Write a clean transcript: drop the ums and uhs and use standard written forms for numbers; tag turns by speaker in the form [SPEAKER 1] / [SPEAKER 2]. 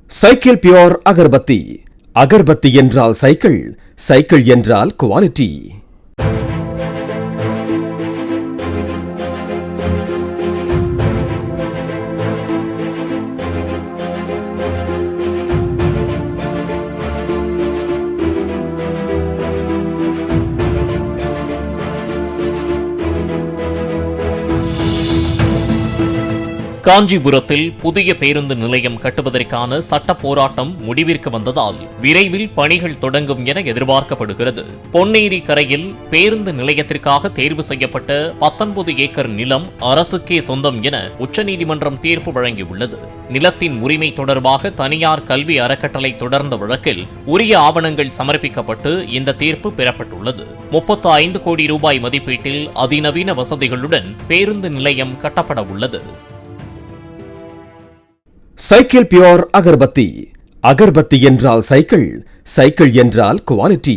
[SPEAKER 1] Cycle pure agarbatti. Agarbatti என்றால் cycle, cycle என்றால் quality.
[SPEAKER 2] காஞ்சிபுரத்தில் புதிய பேருந்து நிலையம் கட்டுவதற்கான சட்ட போராட்டம் முடிவிற்கு வந்ததால் விரைவில் பணிகள் தொடங்கும் என எதிர்பார்க்கப்படுகிறது. பொன்னேரி கரையில் பேருந்து நிலையத்திற்காக தேர்வு செய்யப்பட்ட 19 ஏக்கர் நிலம் அரசுக்கே சொந்தம் என உச்சநீதிமன்றம் தீர்ப்பு வழங்கியுள்ளது. நிலத்தின் உரிமை தொடர்பாக தனியார் கல்வி அறக்கட்டளை தொடர்ந்த வழக்கில் உரிய ஆவணங்கள் சமர்ப்பிக்கப்பட்டு இந்த தீர்ப்பு பெறப்பட்டுள்ளது. 35 கோடி ரூபாய் மதிப்பீட்டில் அதிநவீன வசதிகளுடன் பேருந்து நிலையம் கட்டப்பட உள்ளது.
[SPEAKER 1] Cycle pure agarbatti. அகர்பத்தி என்றால் சைக்கிள், சைக்கிள் என்றால் குவாலிட்டி.